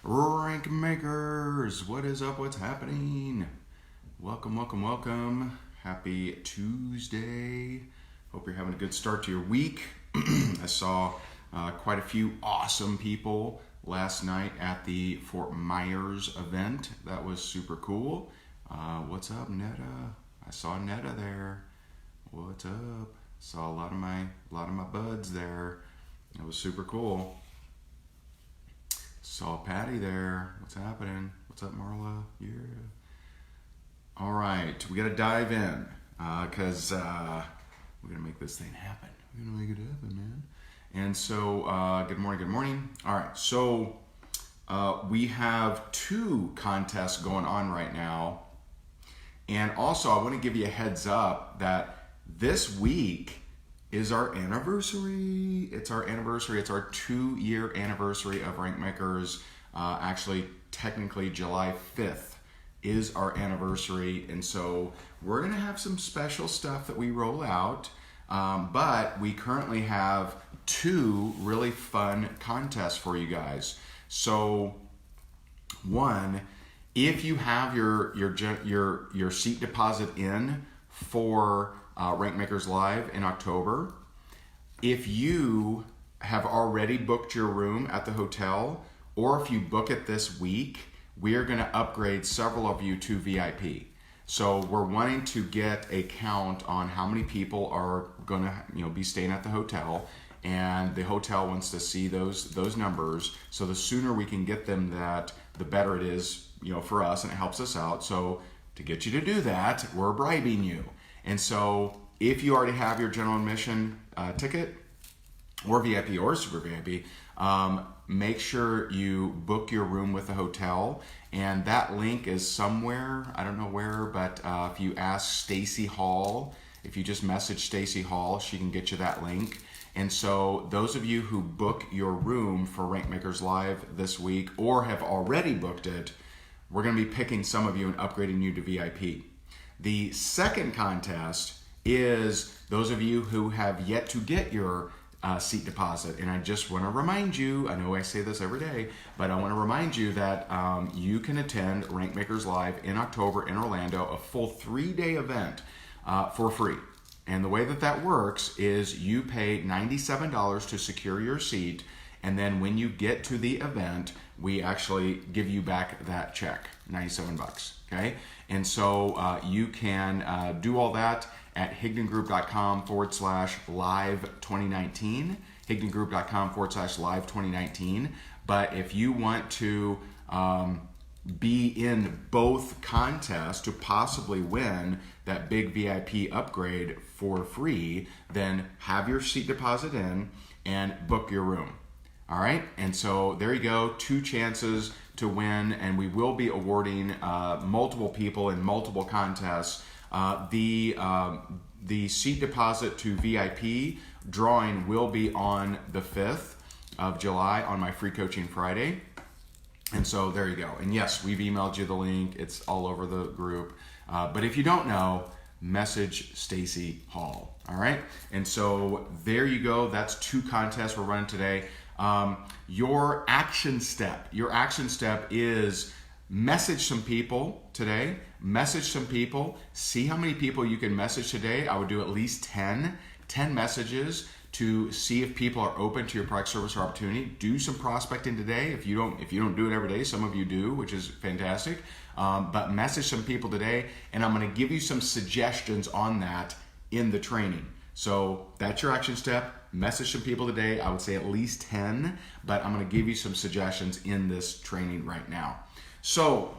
Rank makers, what is up? What's happening? Welcome, welcome, welcome. Happy Tuesday. Hope you're having a good start to your week. I saw quite a few awesome people last night at the Fort Myers event. That was super cool. What's up, Netta? I saw Netta there. What's up? Saw a lot of my buds there. That was super cool. Saw Patty there. What's happening? What's up, Marla? Yeah. All right, we got to dive in because we're gonna make this thing happen. We're gonna make it happen, man. And so, good morning. All right, so we have two contests going on right now, and also I want to give you a heads up that this week is our anniversary. It's our anniversary. It's our 2-year anniversary of Rank Makers. Actually, technically July 5th is our anniversary. And so we're going to have some special stuff that we roll out. But we currently have 2 really fun contests for you guys. So one, if you have your seat deposit in for Rank Makers Live in October, if you have already booked your room at the hotel, or if you book it this week, we are going to upgrade several of you to VIP. So we're wanting to get a count on how many people are going to be staying at the hotel, and the hotel wants to see those numbers. So the sooner we can get them that, the better it is for us, and it helps us out. So to get you to do that, we're bribing you. And so if you already have your general admission ticket, or VIP or super VIP, make sure you book your room with the hotel. And that link is somewhere, I don't know where, but if you ask Stacy Hall, if you just message Stacy Hall, she can get you that link. And so those of you who book your room for Rank Makers Live this week, or have already booked it, we're going to be picking some of you and upgrading you to VIP. The second contest is those of you who have yet to get your seat deposit. And I just want to remind you, I know I say this every day, but I want to remind you that you can attend Rank Makers Live in October in Orlando, a full 3-day event for free. And the way that works is you pay $97 to secure your seat, and then when you get to the event, we actually give you back that check, $97, okay? And so you can do all that at hignengroup.com/live2019, hignengroup.com/live2019. But if you want to be in both contests to possibly win that big VIP upgrade for free, then have your seat deposit in and book your room. All right, and so there you go, 2 chances to win, and we will be awarding multiple people in multiple contests. The seat deposit to VIP drawing will be on the 5th of July on my free coaching Friday. And so there you go. And yes, we've emailed you the link. It's all over the group. But if you don't know, message Stacy Hall. All right. And so there you go. That's 2 contests we're running today. Your action step is message some people today. Message some people. See how many people you can message today. I would do at least 10 messages to see if people are open to your product, service, or opportunity. Do some prospecting today. If you don't do it every day, some of you do, which is fantastic. But message some people today, and I'm going to give you some suggestions on that in the training. So that's your action step. Message some people today. I would say at least 10, but I'm going to give you some suggestions in this training right now. So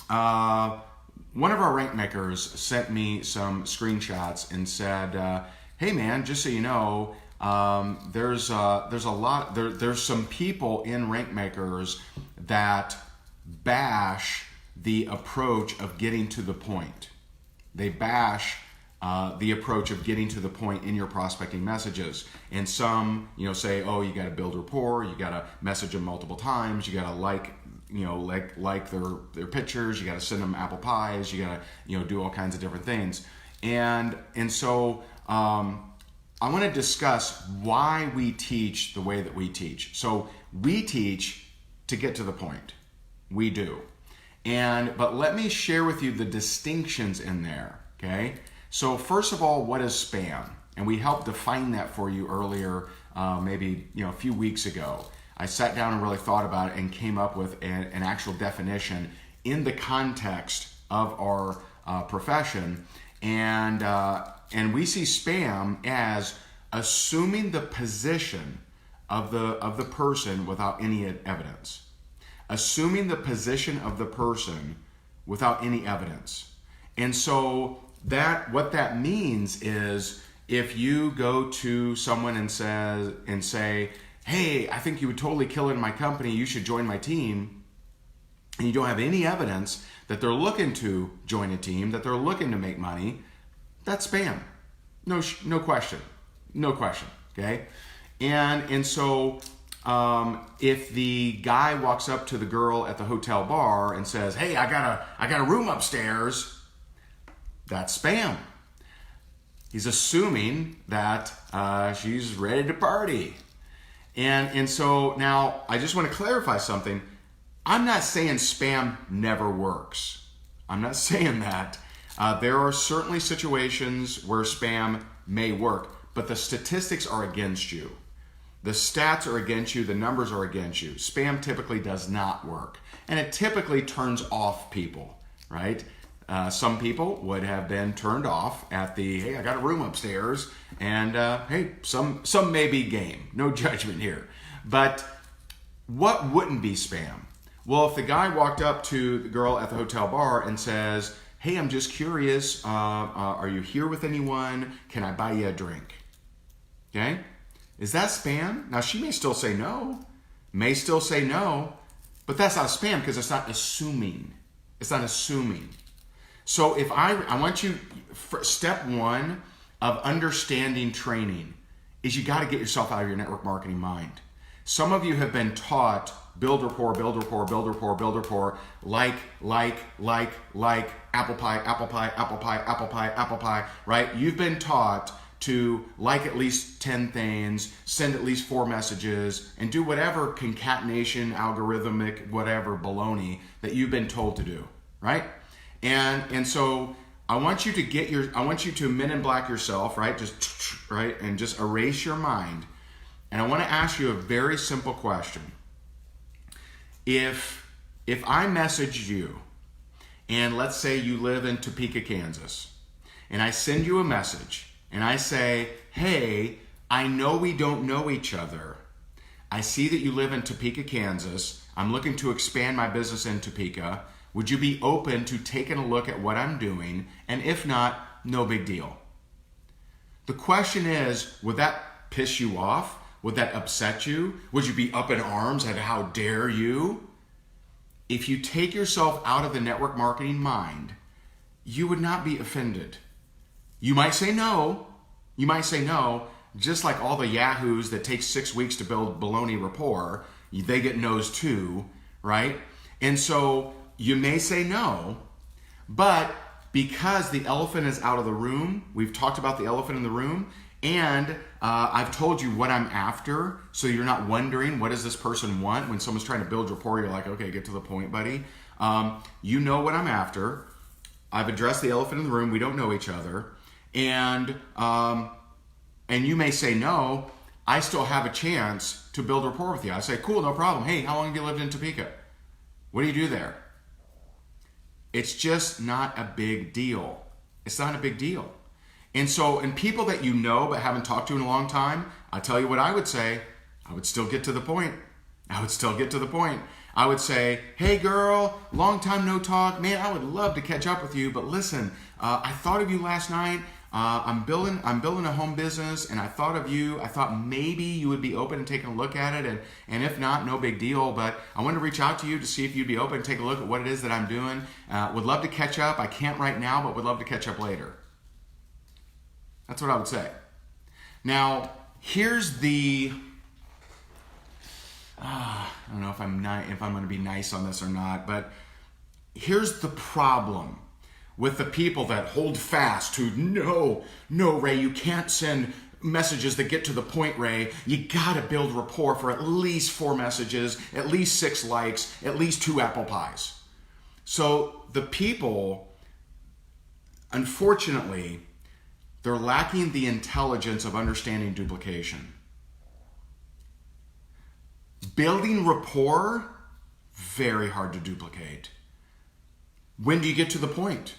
one of our rank makers sent me some screenshots and said, hey man, just so you know, there's some people in rank makers that bash the approach of getting to the point. They bash the approach of getting to the point in your prospecting messages. And some, say, oh, you got to build rapport, you got to message them multiple times, you got to like their pictures, you got to send them apple pies, you got to do all kinds of different things. And so I want to discuss why we teach the way that we teach. So we teach to get to the point. We do. But let me share with you the distinctions in there, okay? So first of all, what is spam? And we helped define that for you earlier, maybe a few weeks ago. I sat down and really thought about it and came up with an actual definition in the context of our profession. And we see spam as assuming the position of the person without any evidence. Assuming the position of the person without any evidence. And so what that means is if you go to someone and say, hey, I think you would totally kill it in my company, you should join my team, and you don't have any evidence that they're looking to join a team, that they're looking to make money, that's spam. No question. No question, okay? And so if the guy walks up to the girl at the hotel bar and says, hey, I got a room upstairs, that's spam. He's assuming that she's ready to party. And so now I just want to clarify something. I'm not saying spam never works. I'm not saying that. There are certainly situations where spam may work, but the statistics are against you. The stats are against you. The numbers are against you. Spam typically does not work. And it typically turns off people, right? Some people would have been turned off at the, hey, I got a room upstairs. And hey, some may be game. No judgment here. But what wouldn't be spam? Well, if the guy walked up to the girl at the hotel bar and says, hey, I'm just curious, are you here with anyone? Can I buy you a drink? Okay? Is that spam? Now, she may still say no, but that's not spam because it's not assuming. It's not assuming. So if I want you, step one of understanding training is you got to get yourself out of your network marketing mind. Some of you have been taught build rapport, build rapport, build rapport, build rapport, like, apple pie, apple pie, apple pie, apple pie, apple pie, right? You've been taught to like at least 10 things, send at least 4 messages, and do whatever concatenation, algorithmic, whatever baloney that you've been told to do, right? And so I want you to men in black yourself, right? Right? And just erase your mind. And I want to ask you a very simple question. If I messaged you, and let's say you live in Topeka, Kansas, and I send you a message, and I say, hey, I know we don't know each other. I see that you live in Topeka, Kansas. I'm looking to expand my business in Topeka. Would you be open to taking a look at what I'm doing? And if not, no big deal. The question is, would that piss you off? Would that upset you? Would you be up in arms at how dare you? If you take yourself out of the network marketing mind, you would not be offended. You might say no. You might say no, just like all the yahoos that take 6 weeks to build baloney rapport, they get no's too, right? And so you may say no, but because the elephant is out of the room, we've talked about the elephant in the room, and I've told you what I'm after, so you're not wondering what does this person want. When someone's trying to build rapport, you're like, okay, get to the point, buddy. You know what I'm after. I've addressed the elephant in the room. We don't know each other. And you may say no. I still have a chance to build rapport with you. I say, cool, no problem. Hey, how long have you lived in Topeka? What do you do there? It's just not a big deal. It's not a big deal. And so, in people that you know but haven't talked to in a long time, I tell you what I would say. I would still get to the point. I would say, hey girl, long time no talk. Man, I would love to catch up with you, but listen, I thought of you last night. I'm building a home business, and I thought of you. I thought maybe you would be open to taking a look at it, and if not, no big deal. But I wanted to reach out to you to see if you'd be open to take a look at what it is that I'm doing. Would love to catch up. I can't right now, but would love to catch up later. That's what I would say. Now, here's the. I don't know if I'm going to be nice on this or not, but here's the problem with the people that hold fast to no, Ray, you can't send messages that get to the point, Ray, you gotta build rapport for at least 4 messages, at least 6 likes, at least 2 apple pies. So the people, unfortunately, they're lacking the intelligence of understanding duplication. Building rapport, very hard to duplicate. When do you get to the point,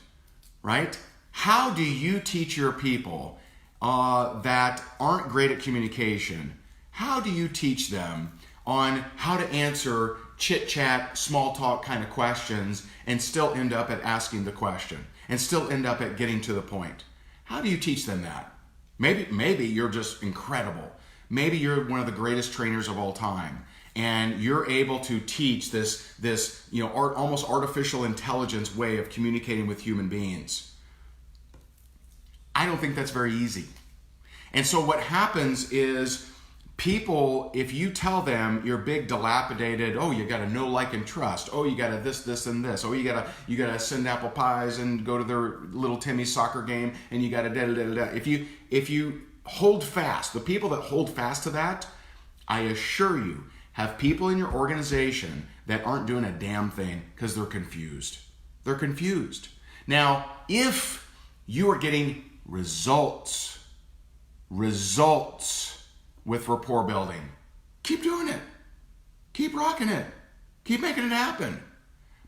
right? How do you teach your people that aren't great at communication? How do you teach them on how to answer chit-chat, small talk kind of questions and still end up at asking the question and still end up at getting to the point? How do you teach them that? Maybe you're just incredible. Maybe you're one of the greatest trainers of all time, and you're able to teach this almost artificial intelligence way of communicating with human beings. I don't think that's very easy. And so what happens is people, if you tell them you're big, dilapidated, oh, you got to know, like, and trust. Oh, you got to this, and this. Oh, you got to send apple pies and go to their little Timmy's soccer game, and you got to da-da-da-da-da. If you hold fast, the people that hold fast to that, I assure you, have people in your organization that aren't doing a damn thing because they're confused. They're confused. Now, if you are getting results with rapport building, keep doing it. Keep rocking it. Keep making it happen.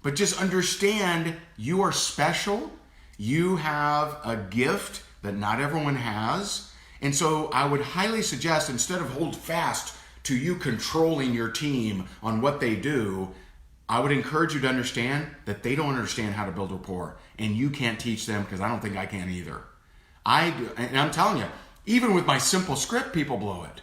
But just understand you are special. You have a gift that not everyone has. And so I would highly suggest, instead of hold fast to you controlling your team on what they do, I would encourage you to understand that they don't understand how to build rapport, and you can't teach them, because I don't think I can either. I do, and I'm telling you, even with my simple script, people blow it.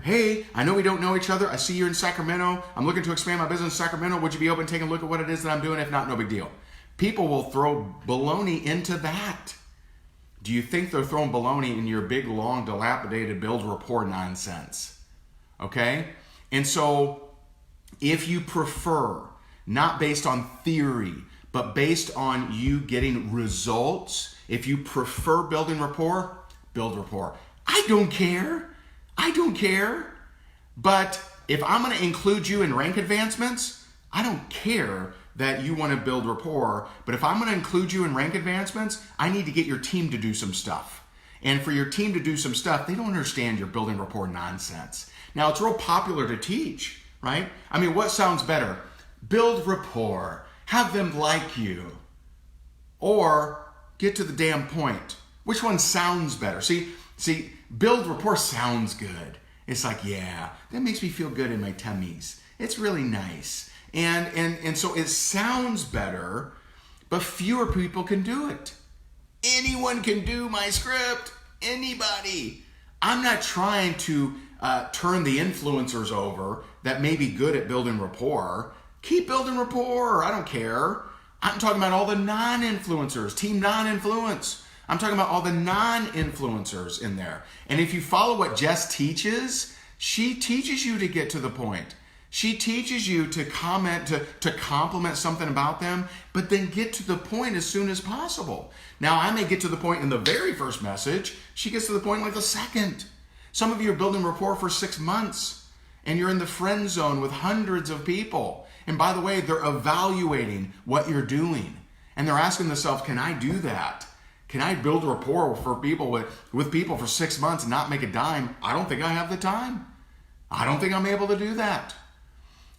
Hey, I know we don't know each other. I see you're in Sacramento. I'm looking to expand my business in Sacramento. Would you be open to taking a look at what it is that I'm doing? If not, no big deal. People will throw baloney into that. Do you think they're throwing baloney in your big, long, dilapidated build rapport nonsense? Okay? And so if you prefer, not based on theory, but based on you getting results, if you prefer building rapport, build rapport. I don't care. But if I'm going to include you in rank advancements, I don't care that you want to build rapport. But if I'm going to include you in rank advancements, I need to get your team to do some stuff. And for your team to do some stuff, they don't understand your building rapport nonsense. Now, it's real popular to teach, right? I mean, what sounds better? Build rapport. Have them like you. Or get to the damn point. Which one sounds better? See, build rapport sounds good. It's like, yeah, that makes me feel good in my tummies. It's really nice. And so it sounds better, but fewer people can do it. Anyone can do my script. Anybody. I'm not trying to turn the influencers over that may be good at building rapport. Keep building rapport. I don't care. I'm talking about all the non-influencers, team non-influence. I'm talking about all the non-influencers in there. And if you follow what Jess teaches, she teaches you to get to the point. She teaches you to comment, to compliment something about them, but then get to the point as soon as possible. Now, I may get to the point in the very first message. She gets to the point like the second. Some of you are building rapport for 6 months, and you're in the friend zone with hundreds of people. And by the way, they're evaluating what you're doing. And they're asking themselves, can I do that? Can I build rapport for people with people for 6 months and not make a dime? I don't think I have the time. I don't think I'm able to do that.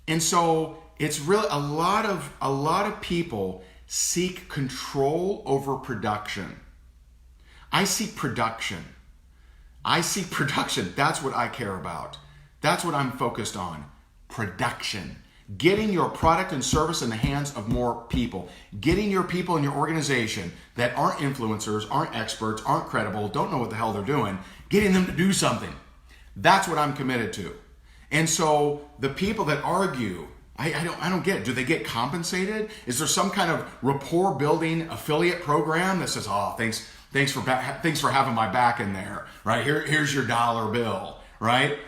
And so it's really a lot of people seek control over production. I seek production. That's what I care about. That's what I'm focused on. Production. Getting your product and service in the hands of more people. Getting your people in your organization that aren't influencers, aren't experts, aren't credible, don't know what the hell they're doing, getting them to do something. That's what I'm committed to. And so the people that argue, I don't get it. Do they get compensated? Is there some kind of rapport building affiliate program that says, oh, thanks for having my back in there, right? Here's your dollar bill, right?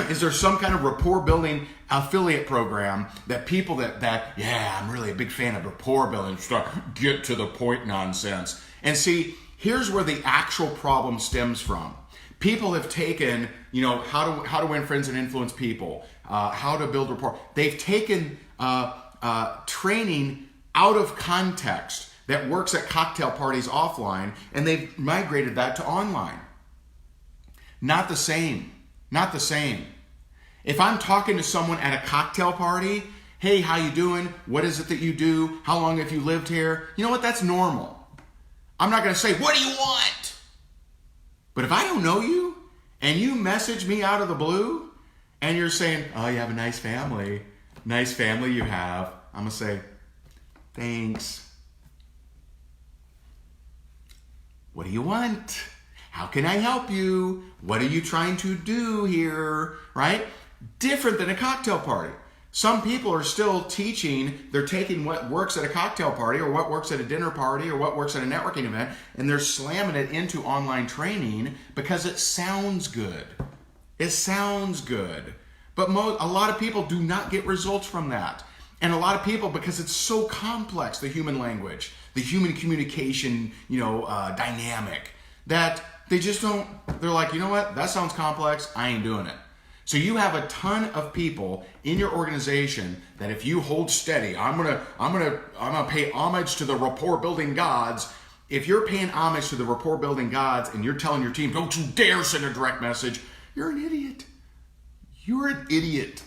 Is there some kind of rapport building affiliate program that people that I'm really a big fan of rapport building, start get to the point nonsense. And see, here's where the actual problem stems from. People have taken, how to win friends and influence people, how to build rapport. They've taken training out of context that works at cocktail parties offline, and they've migrated that to online. Not the same. Not the same. If I'm talking to someone at a cocktail party, hey, how you doing? What is it that you do? How long have you lived here? You know what? That's normal. I'm not going to say, what do you want? But if I don't know you and you message me out of the blue and you're saying, oh, you have a nice family you have, I'm going to say, thanks. What do you want? How can I help you? What are you trying to do here? Right? Different than a cocktail party. Some people are still teaching, they're taking what works at a cocktail party or what works at a dinner party or what works at a networking event, and they're slamming it into online training because it sounds good. It sounds good. But a lot of people do not get results from that. And a lot of people, because it's so complex, the human language, the human communication, dynamic, that they just don't, they're like, you know what, that sounds complex, I ain't doing it. So you have a ton of people in your organization that if you hold steady, I'm gonna pay homage to the rapport building gods. If you're paying homage to the rapport building gods and you're telling your team, don't you dare send a direct message, you're an idiot. You're an idiot.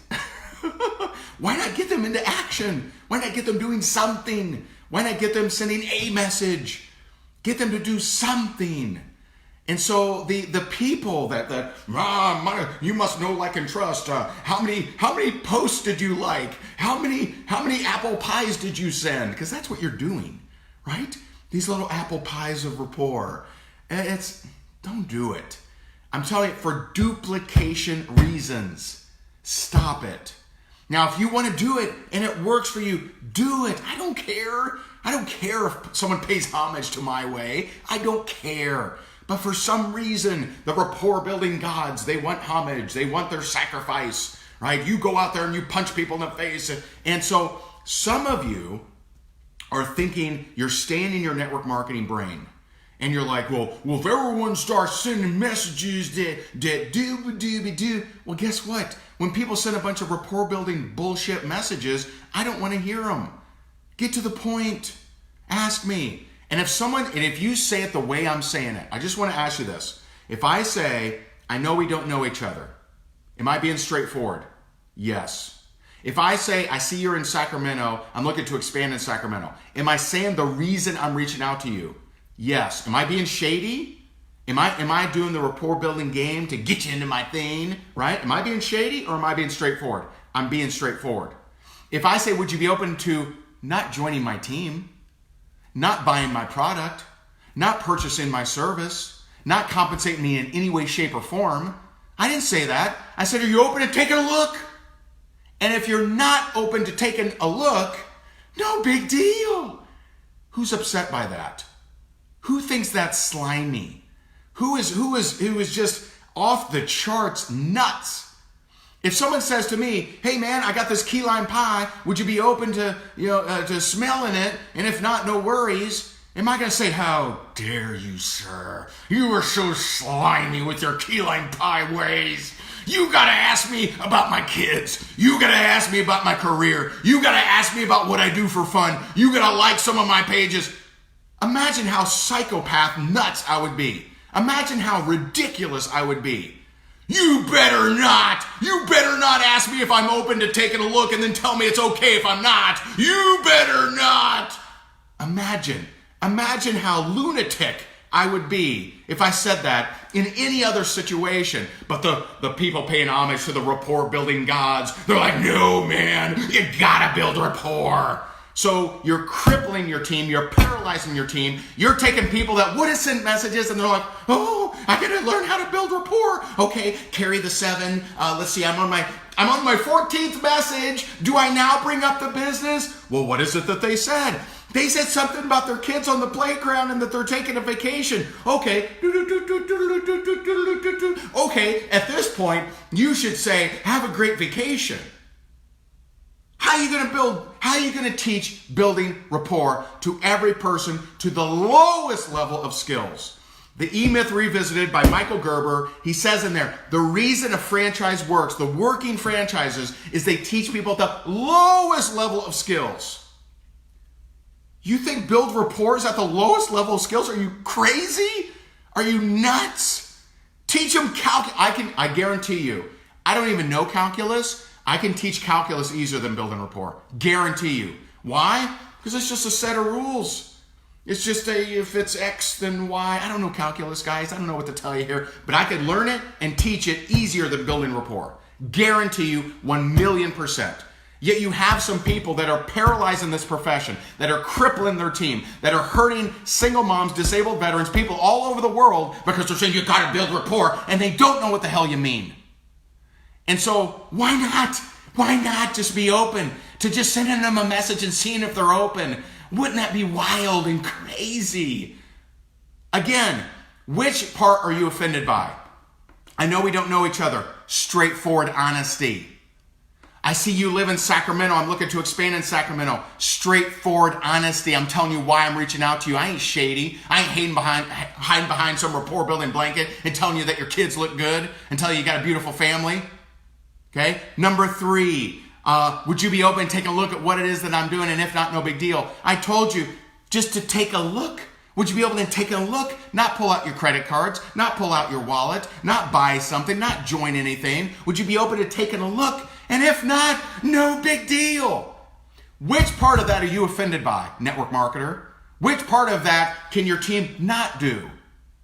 Why not get them into action? Why not get them doing something? Why not get them sending a message? Get them to do something. And so the people that you must know, like, and trust. How many posts did you like? How many apple pies did you send? Because that's what you're doing, right? These little apple pies of rapport. Don't do it. I'm telling you, for duplication reasons, stop it. Now, if you want to do it and it works for you, do it. I don't care. I don't care if someone pays homage to my way. I don't care. But for some reason, the rapport building gods, they want homage. They want their sacrifice, right? You go out there and you punch people in the face. And so some of you are thinking you're staying in your network marketing brain. And you're like, well, if everyone starts sending messages that do. Well, guess what? When people send a bunch of rapport building bullshit messages, I don't want to hear them. Get to the point. Ask me. And if you say it the way I'm saying it, I just want to ask you this. If I say, I know we don't know each other, am I being straightforward? Yes. If I say, I see you're in Sacramento, I'm looking to expand in Sacramento, am I saying the reason I'm reaching out to you? Yes. Am I being shady? Am I doing the rapport building game to get you into my thing, right? Am I being shady or am I being straightforward? I'm being straightforward. If I say, would you be open to not joining my team, not buying my product, not purchasing my service, not compensating me in any way, shape, or form, I didn't say that. I said, are you open to taking a look? And if you're not open to taking a look, no big deal. Who's upset by that? Who thinks that's slimy? Who is just off the charts nuts? If someone says to me, hey man, I got this key lime pie, would you be open to, to smelling it? And if not, no worries. Am I going to say, how dare you, sir? You are so slimy with your key lime pie ways. You got to ask me about my kids. You got to ask me about my career. You got to ask me about what I do for fun. You got to like some of my pages. Imagine how psychopath nuts I would be. Imagine how ridiculous I would be. You better not ask me if I'm open to taking a look and then tell me it's okay if I'm not. You better not. Imagine how lunatic I would be if I said that in any other situation. But the people paying homage to the rapport building gods, they're like, no man, you gotta build rapport. So you're crippling your team, you're paralyzing your team, you're taking people that would have sent messages and they're like, oh, I gotta learn how to build rapport. Okay, carry the 7. Let's see, I'm on my 14th message. Do I now bring up the business? Well, what is it that they said? They said something about their kids on the playground and that they're taking a vacation. Okay. Okay, at this point, you should say, have a great vacation. How are you going to teach building rapport to every person to the lowest level of skills? The E-Myth Revisited by Michael Gerber. He says in there, the reason a franchise works, the working franchises, is they teach people at the lowest level of skills. You think build rapport is at the lowest level of skills? Are you crazy? Are you nuts? Teach them calculus. I guarantee you, I don't even know calculus. I can teach calculus easier than building rapport. Guarantee you. Why? Because it's just a set of rules. It's just if it's X, then Y. I don't know calculus, guys. I don't know what to tell you here. But I could learn it and teach it easier than building rapport. Guarantee you 1,000,000%. Yet you have some people that are paralyzing this profession, that are crippling their team, that are hurting single moms, disabled veterans, people all over the world because they're saying you got to build rapport and they don't know what the hell you mean. And so why not? Why not just be open to just sending them a message and seeing if they're open? Wouldn't that be wild and crazy? Again, which part are you offended by? I know we don't know each other. Straightforward honesty. I see you live in Sacramento. I'm looking to expand in Sacramento. Straightforward honesty. I'm telling you why I'm reaching out to you. I ain't shady. I ain't hiding behind some rapport building blanket and telling you that your kids look good and telling you you got a beautiful family. Okay? Number 3. Would you be open to take a look at what it is that I'm doing? And if not, no big deal. I told you just to take a look. Would you be able to take a look? Not pull out your credit cards, not pull out your wallet, not buy something, not join anything. Would you be open to taking a look? And if not, no big deal. Which part of that are you offended by, network marketer? Which part of that can your team not do?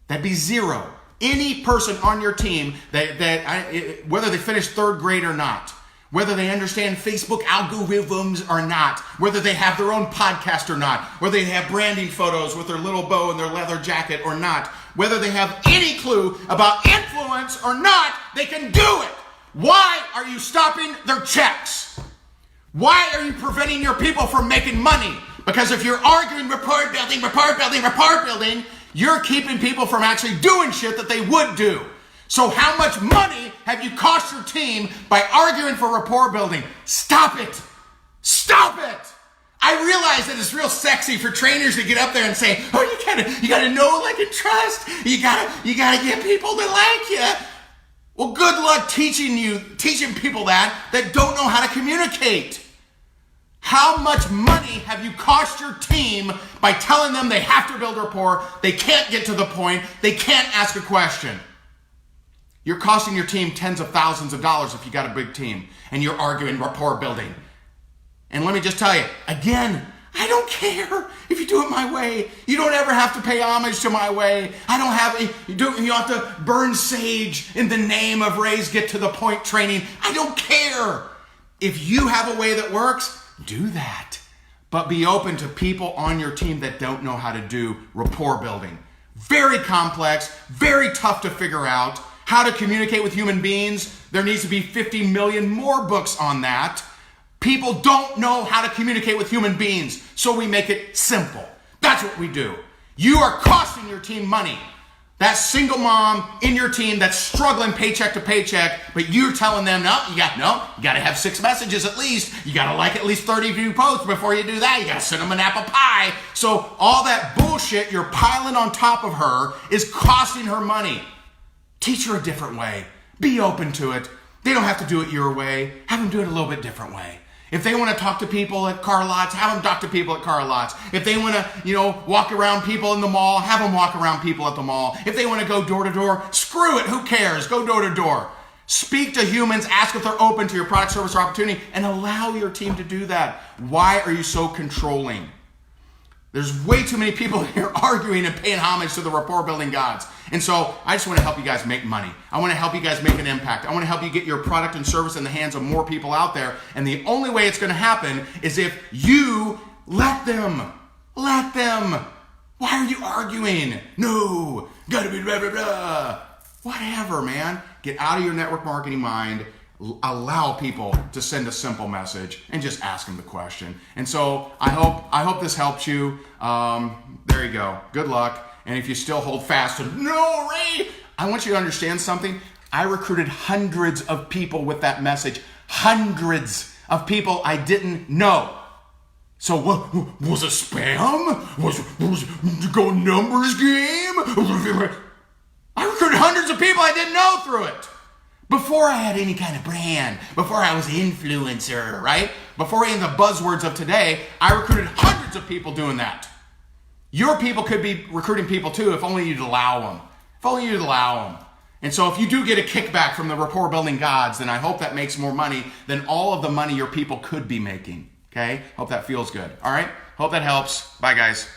That'd be 0. Any person on your team whether they finished 3rd grade or not, whether they understand Facebook algorithms or not, whether they have their own podcast or not, whether they have branding photos with their little bow and their leather jacket or not, whether they have any clue about influence or not, they can do it. Why are you stopping their checks? Why are you preventing your people from making money? Because if you're arguing rapport building, you're keeping people from actually doing shit that they would do. So how much money have you cost your team by arguing for rapport building? Stop it. Stop it. I realize that it's real sexy for trainers to get up there and say, oh, you gotta know, like, and trust. You gotta get people to like you. Well, good luck teaching people that don't know how to communicate. How much money have you cost your team by telling them they have to build rapport, they can't get to the point, they can't ask a question? You're costing your team tens of thousands of dollars if you got a big team and you're arguing rapport building. And let me just tell you, again, I don't care if you do it my way. You don't ever have to pay homage to my way. You have to burn sage in the name of Ray's Get to the Point training. I don't care. If you have a way that works, do that. But be open to people on your team that don't know how to do rapport building. Very complex, very tough to figure out. How to communicate with human beings. There needs to be 50 million more books on that. People don't know how to communicate with human beings, so we make it simple. That's what we do. You are costing your team money. That single mom in your team that's struggling paycheck to paycheck, but you're telling them, you got to have 6 messages at least. You got to like at least 30 view posts before you do that. You got to send them an apple pie. So all that bullshit you're piling on top of her is costing her money. Teach her a different way. Be open to it. They don't have to do it your way. Have them do it a little bit different way. If they want to talk to people at car lots, have them talk to people at car lots. If they want to, walk around people in the mall, have them walk around people at the mall. If they want to go door to door, screw it. Who cares? Go door to door. Speak to humans. Ask if they're open to your product, service, or opportunity, and allow your team to do that. Why are you so controlling? There's way too many people here arguing and paying homage to the rapport building gods. And so I just want to help you guys make money. I want to help you guys make an impact. I want to help you get your product and service in the hands of more people out there. And the only way it's going to happen is if you let them. Let them. Why are you arguing? No, gotta be blah, blah, blah. Whatever, man. Get out of your network marketing mind. Allow people to send a simple message and just ask them the question. And so I hope this helps you. There you go. Good luck. And if you still hold fast to no, Ray, I want you to understand something. I recruited hundreds of people with that message. Hundreds of people I didn't know. So what was a spam? Was go numbers game? I recruited hundreds of people I didn't know through it. Before I had any kind of brand, before I was an influencer, right? Before any of the buzzwords of today, I recruited hundreds of people doing that. Your people could be recruiting people too if only you'd allow them. If only you'd allow them. And so if you do get a kickback from the rapport building gods, then I hope that makes more money than all of the money your people could be making. Okay? Hope that feels good. All right? Hope that helps. Bye, guys.